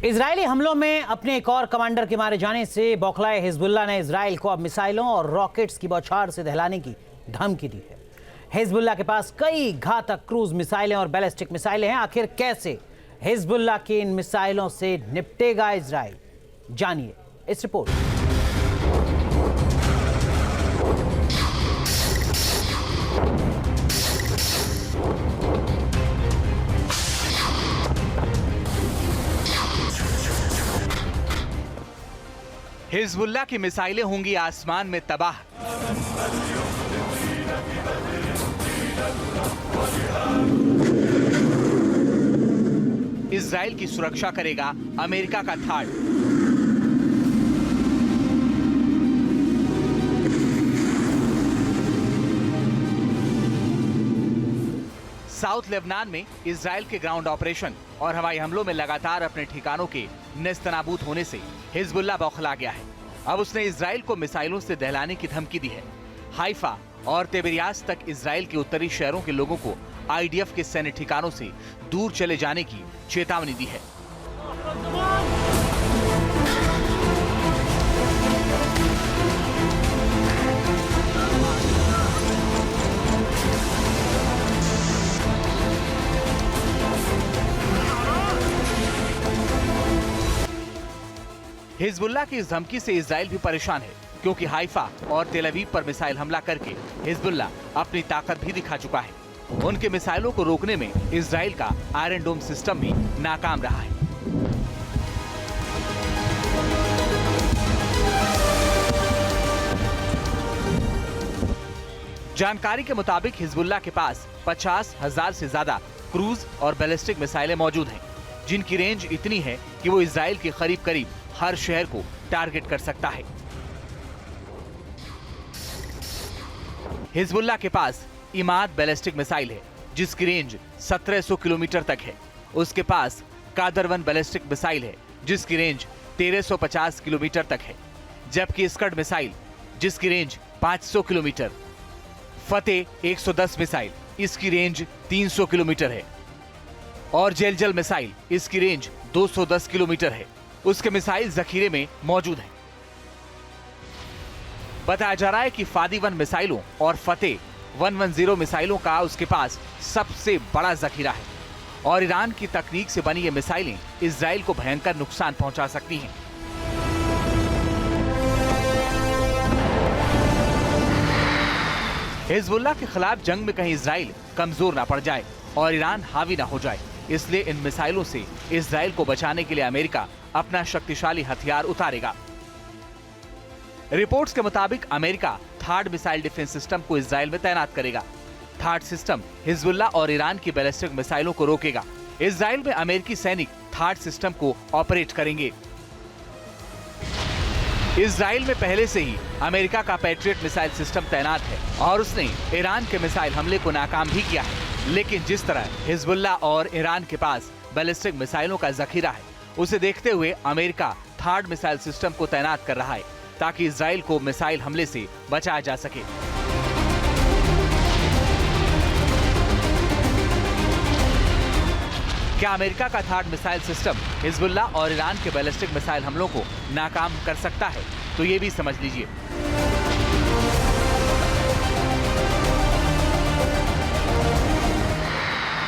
Israeli हमलों में अपने एक और कमांडर के मारे जाने से बौखलाए हिजबुल्लाह ने इजराइल को अब मिसाइलों और रॉकेट्स की बौछार से दहलाने की धमकी दी है। हिजबुल्लाह के पास कई घातक क्रूज मिसाइलें और बैलिस्टिक मिसाइलें हैं। आखिर कैसे हिजबुल्लाह की इन मिसाइलों से निपटेगा इजराइल, जानिए इस रिपोर्ट। हिजबुल्लाह की मिसाइलें होंगी आसमान में तबाह। इजराइल की सुरक्षा करेगा अमेरिका का थाड। साउथ लेबनान में इजराइल के ग्राउंड ऑपरेशन और हवाई हमलों में लगातार अपने ठिकानों के नेस्तनाबूद होने से हिजबुल्लाह बौखला गया है। अब उसने इजराइल को मिसाइलों से दहलाने की धमकी दी है। हाइफा और तिबिरियास तक इजराइल के उत्तरी शहरों के लोगों को आईडीएफ के सैन्य ठिकानों से दूर चले जाने की चेतावनी दी है। हिजबुल्लाह की इस धमकी से इजराइल भी परेशान है, क्योंकि हाइफा और तेल अवीव पर मिसाइल हमला करके हिजबुल्लाह अपनी ताकत भी दिखा चुका है। उनके मिसाइलों को रोकने में इजराइल का आयरन डोम सिस्टम भी नाकाम रहा है। जानकारी के मुताबिक हिजबुल्लाह के पास 50,000 से ज्यादा क्रूज और बैलिस्टिक मिसाइलें मौजूद हैं, जिनकी रेंज इतनी है कि वो इजराइल के करीब करीब हर शहर को टारगेट कर सकता है। हिजबुल्लाह के पास इमाद बैलिस्टिक मिसाइल है, जिसकी रेंज 1700 किलोमीटर तक है। उसके पास कादर-1 बैलिस्टिक मिसाइल है, जिसकी रेंज 1350 किलोमीटर तक है, जबकि स्कड मिसाइल जिसकी रेंज 500 किलोमीटर, फतेह 110 मिसाइल इसकी रेंज 300 किलोमीटर है, और जेलजल मिसाइल इसकी रेंज 210 किलोमीटर है। उसके मिसाइल जखीरे में मौजूद हैं। बताया जा रहा है कि फादी-1 मिसाइलों और फतेह 110 मिसाइलों का उसके पास सबसे बड़ा जखीरा है, और ईरान की तकनीक से बनी ये मिसाइलें इजराइल को भयंकर नुकसान पहुंचा सकती हैं। हिजबुल्लाह के खिलाफ जंग में कहीं इजराइल कमजोर ना पड़ जाए और ईरान हावी ना हो जाए, इसलिए इन मिसाइलों से इजराइल को बचाने के लिए अमेरिका अपना शक्तिशाली हथियार उतारेगा। रिपोर्ट्स के मुताबिक अमेरिका थाड मिसाइल डिफेंस सिस्टम को इजराइल में तैनात करेगा। थाड सिस्टम हिजबुल्लाह और ईरान की बैलिस्टिक मिसाइलों को रोकेगा। इजराइल में अमेरिकी सैनिक थाड सिस्टम को ऑपरेट करेंगे। इजराइल में पहले से ही अमेरिका का पैट्रियट मिसाइल सिस्टम तैनात है और उसने ईरान के मिसाइल हमले को नाकाम भी किया है। लेकिन जिस तरह हिजबुल्लाह और ईरान के पास बैलिस्टिक मिसाइलों का जखीरा है, उसे देखते हुए अमेरिका थाड मिसाइल सिस्टम को तैनात कर रहा है, ताकि इजराइल को मिसाइल हमले से बचाया जा सके। क्या अमेरिका का थाड मिसाइल सिस्टम हिजबुल्लाह और ईरान के बैलिस्टिक मिसाइल हमलों को नाकाम कर सकता है? तो ये भी समझ लीजिए।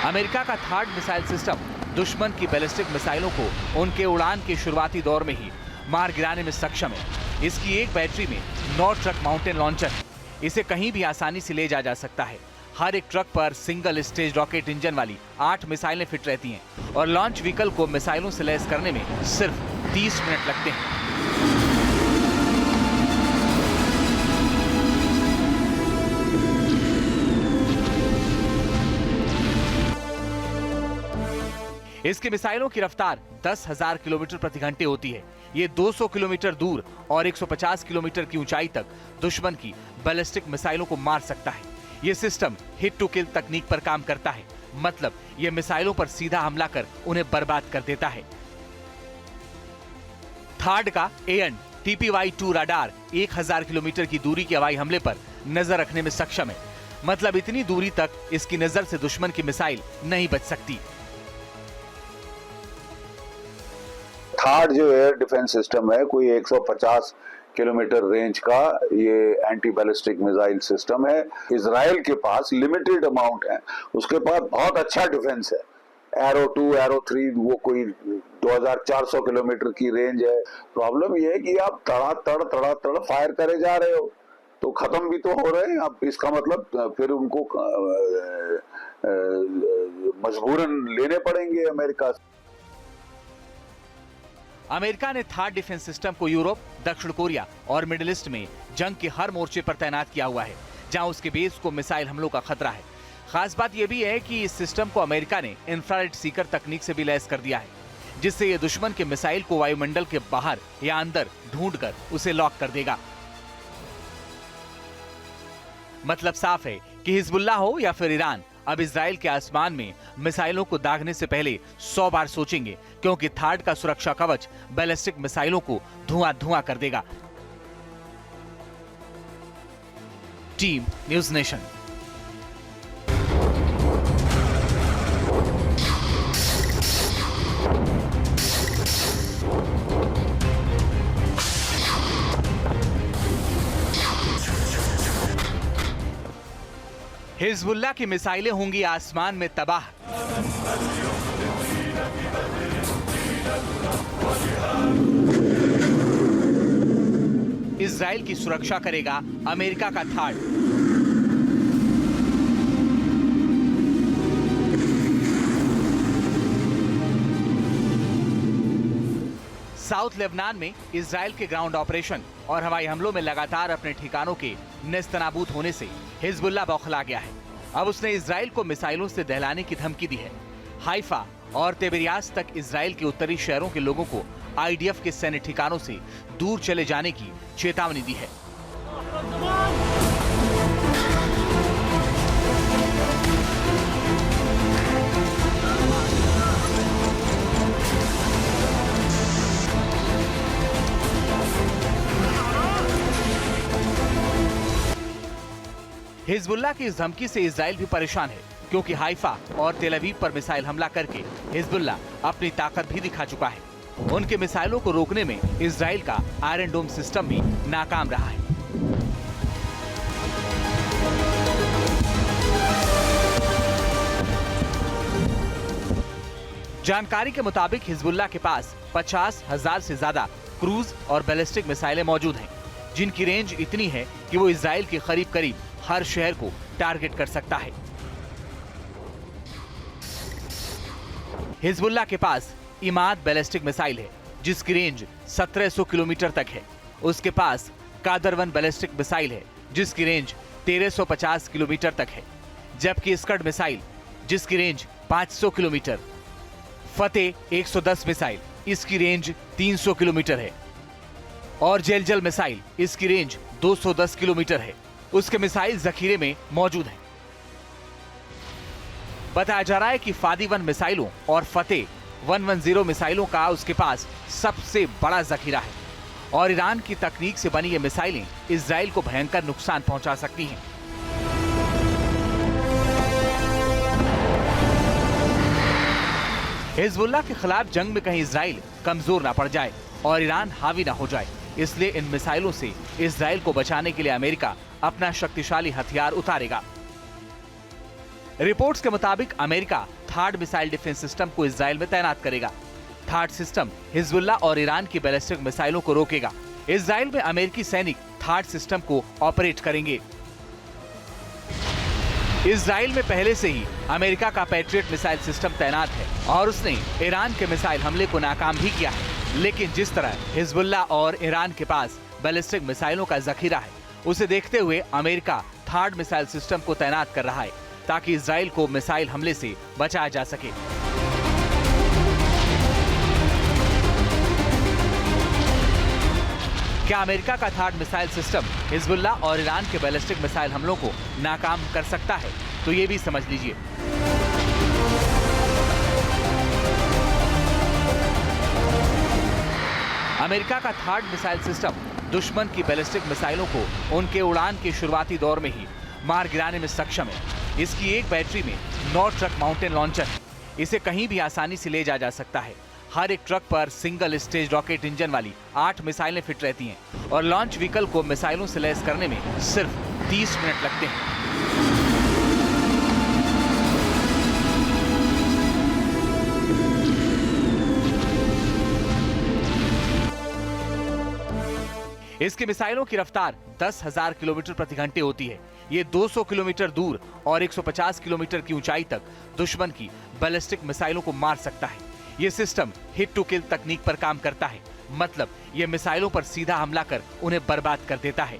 अमेरिका का थाड मिसाइल सिस्टम दुश्मन की बैलिस्टिक मिसाइलों को उनके उड़ान के शुरुआती दौर में ही मार गिराने में सक्षम है। इसकी एक बैटरी में 9 ट्रक माउंटेन लॉन्चर है। इसे कहीं भी आसानी से ले जा सकता है। हर एक ट्रक पर सिंगल स्टेज रॉकेट इंजन वाली 8 मिसाइलें फिट रहती हैं और लॉन्च व्हीकल को मिसाइलों से लैस करने में सिर्फ 30 मिनट लगते हैं। इसकी मिसाइलों की रफ्तार 10,000 किलोमीटर प्रति घंटे होती है। ये 200 किलोमीटर दूर और 150 किलोमीटर की ऊंचाई तक दुश्मन की बैलिस्टिक मिसाइलों को मार सकता है। ये सिस्टम हिट टू किल तकनीक पर काम करता है, मतलब ये मिसाइलों पर सीधा हमला कर उन्हें बर्बाद कर देता है। थाड का एएन TPY-2 रडार 1000 किलोमीटर की दूरी के हवाई हमले पर नजर रखने में सक्षम है, मतलब इतनी दूरी तक इसकी नजर से दुश्मन की मिसाइल नहीं बच सकती। थार्ड जो एयर डिफेंस सिस्टम है, कोई 150 किलोमीटर रेंज का ये एंटी बैलिस्टिक मिसाइल सिस्टम है। इजराइल के पास लिमिटेड अमाउंट है, उसके पास बहुत अच्छा डिफेंस है। एरो 2, एरो 3 वो कोई 2400 किलोमीटर की रेंज है। प्रॉब्लम ये है कि आप तड़ा फायर करे जा रहे हो, तो खत्म भी तो हो रहे हैं। अब इसका मतलब फिर उनको मजबूरन लेने पड़ेंगे अमेरिका से। अमेरिका ने थार्ड डिफेंस सिस्टम को यूरोप, दक्षिण कोरिया और मिडिल ईस्ट में जंग के हर मोर्चे पर तैनात किया हुआ है, जहां उसके बेस को मिसाइल हमलों का खतरा है। खास बात यह भी है कि इस सिस्टम को अमेरिका ने इंफ्रारेड सीकर तकनीक से भी लैस कर दिया है, जिससे यह दुश्मन के मिसाइल को वायुमंडल के बाहर या अंदर ढूंढकर उसे लॉक कर देगा। मतलब साफ है कि हिजबुल्लाह हो या फिर ईरान, अब इजराइल के आसमान में मिसाइलों को दागने से पहले 100 बार सोचेंगे, क्योंकि थार्ड का सुरक्षा कवच बैलिस्टिक मिसाइलों को धुआं कर देगा। Team news nation. हिजबुल्लाह की मिसाइलें होंगी आसमान में तबाह। इजराइल की सुरक्षा करेगा अमेरिका का थार्ड। साउथ लेबनान में इजराइल के ग्राउंड ऑपरेशन और हवाई हमलों में लगातार अपने ठिकानों के नेस्तनाबूद होने से हिजबुल्लाह बौखला गया है। अब उसने इजराइल को मिसाइलों से दहलाने की धमकी दी है। हाइफा और तिबेरियास तक इजराइल के उत्तरी शहरों के लोगों को आईडीएफ के सैन्य ठिकानों से दूर चले जाने की चेतावनी दी है। हिजबुल्लाह की इस धमकी से इजराइल भी परेशान है, क्योंकि हाइफा और तेल अवीव पर मिसाइल हमला करके हिजबुल्लाह अपनी ताकत भी दिखा चुका है। उनके मिसाइलों को रोकने में इजराइल का आयरन डोम सिस्टम भी नाकाम रहा है। जानकारी के मुताबिक हिजबुल्लाह के पास 50,000 से ज्यादा क्रूज और बैलिस्टिक मिसाइलें मौजूद हैं, जिनकी रेंज इतनी है कि वो इजराइल के करीब हर शहर को टारगेट कर सकता है। हिजबुल्लाह के पास इमाद बैलिस्टिक मिसाइल है, जिसकी रेंज 1700 किलोमीटर तक है। उसके पास कादर-1 बैलिस्टिक मिसाइल है, जिसकी रेंज 1350 किलोमीटर तक है, जबकि स्कड मिसाइल, जिसकी रेंज 500 किलोमीटर, फतेह 110 मिसाइल, इसकी रेंज 300 किलोमीटर है, और जेलजल मिसाइल, इसकी रेंज 210 किलोमीटर है। उसके मिसाइल जखीरे में मौजूद हैं। बताया जा रहा है कि फादी-1 मिसाइलों और फतेह 110 मिसाइलों का उसके पास सबसे बड़ा जखीरा है, और ईरान की तकनीक से बनी ये मिसाइलें इजराइल को भयंकर नुकसान पहुंचा सकती हैं। हिजबुल्लाह के खिलाफ जंग में कहीं इजराइल कमजोर ना पड़ जाए और ईरान हावी ना हो जाए, इसलिए इन मिसाइलों से इजराइल को बचाने के लिए अमेरिका अपना शक्तिशाली हथियार उतारेगा। रिपोर्ट्स के मुताबिक America third missile defence system को इजराइल में तैनात करेगा। थार्ड सिस्टम हिजबुल्लाह और ईरान की बैलिस्टिक मिसाइलों को रोकेगा। इजराइल में अमेरिकी सैनिक थार्ड सिस्टम को ऑपरेट करेंगे। इजराइल में पहले से ही अमेरिका का पैट्रियट मिसाइल सिस्टम तैनात है और उसने ईरान के मिसाइल हमले को नाकाम भी किया है। लेकिन जिस तरह हिजबुल्लाह और ईरान के पास बैलिस्टिक मिसाइलों का जखीरा है, उसे देखते हुए अमेरिका थर्ड मिसाइल सिस्टम को तैनात कर रहा है, ताकि इजराइल को मिसाइल हमले से बचाया जा सके। क्या अमेरिका का थर्ड मिसाइल सिस्टम हिजबुल्लाह और ईरान के बैलिस्टिक मिसाइल हमलों को नाकाम कर सकता है? तो ये भी समझ लीजिए। अमेरिका का थर्ड मिसाइल सिस्टम दुश्मन की बैलिस्टिक मिसाइलों को उनके उड़ान के शुरुआती दौर में ही मार गिराने में सक्षम है। इसकी एक बैटरी में 9 ट्रक माउंटेन लॉन्चर है। इसे कहीं भी आसानी से ले जा सकता है। हर एक ट्रक पर सिंगल स्टेज रॉकेट इंजन वाली 8 मिसाइलें फिट रहती हैं और लॉन्च व्हीकल को मिसाइलों से लैस करने में सिर्फ 30 मिनट लगते हैं। इसकी मिसाइलों की रफ्तार 10,000 किलोमीटर प्रति घंटे होती है। ये 200 किलोमीटर दूर और 150 किलोमीटर की ऊंचाई तक दुश्मन की बैलिस्टिक मिसाइलों को मार सकता है। ये सिस्टम हिट टू किल तकनीक पर काम करता है, मतलब ये मिसाइलों पर सीधा हमला कर उन्हें बर्बाद कर देता है।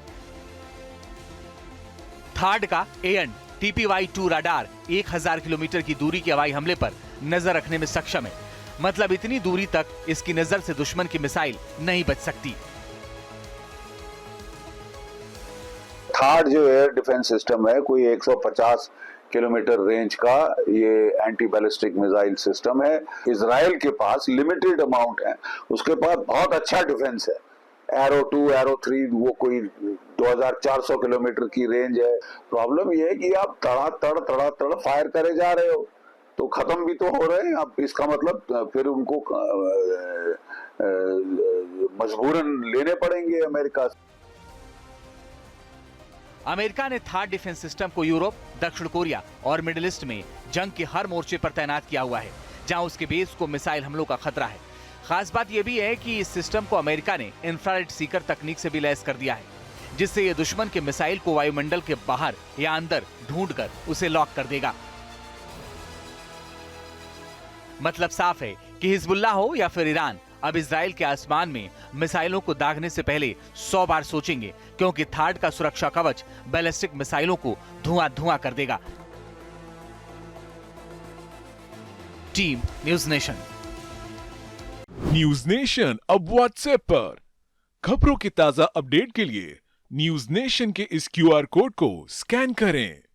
थार्ड का AN/TPY-2 रडार 1000 किलोमीटर की दूरी के हवाई हमले पर नजर रखने में सक्षम है, मतलब इतनी दूरी तक इसकी नजर से दुश्मन की मिसाइल नहीं बच सकती। थार्ड जो एयर डिफेंस सिस्टम है, कोई 150 किलोमीटर रेंज का ये एंटी बैलिस्टिक मिसाइल सिस्टम है। इजराइल के पास लिमिटेड अमाउंट है, उसके पास बहुत अच्छा डिफेंस है। एरो 2, एरो 3 वो कोई 2400 किलोमीटर की रेंज है। प्रॉब्लम ये है कि आप तड़ा फायर करे जा रहे हो तो खत्म भी तो हो रहे हैं। अब इसका मतलब फिर उनको मजबूरन लेने पड़ेंगे अमेरिका से। अमेरिका ने थार्ड डिफेंस सिस्टम को यूरोप, दक्षिण कोरिया और मिडिल ईस्ट में जंग के हर मोर्चे पर तैनात किया हुआ है, जहां उसके बेस को मिसाइल हमलों का खतरा है। खास बात यह भी है कि इस सिस्टम को अमेरिका ने इंफ्रारेड सीकर तकनीक से भी लैस कर दिया है, जिससे यह दुश्मन के मिसाइल को वायुमंडल के बाहर या अंदर ढूंढकर उसे लॉक कर देगा। मतलब साफ है कि हिजबुल्लाह हो या फिर ईरान, अब इजराइल के आसमान में मिसाइलों को दागने से पहले 100 बार सोचेंगे, क्योंकि थार्ड का सुरक्षा कवच बैलिस्टिक मिसाइलों को धुआं कर देगा। Team news nation. News nation अब व्हाट्सएप पर खबरों की ताजा अपडेट के लिए न्यूज नेशन के इस QR कोड को स्कैन करें।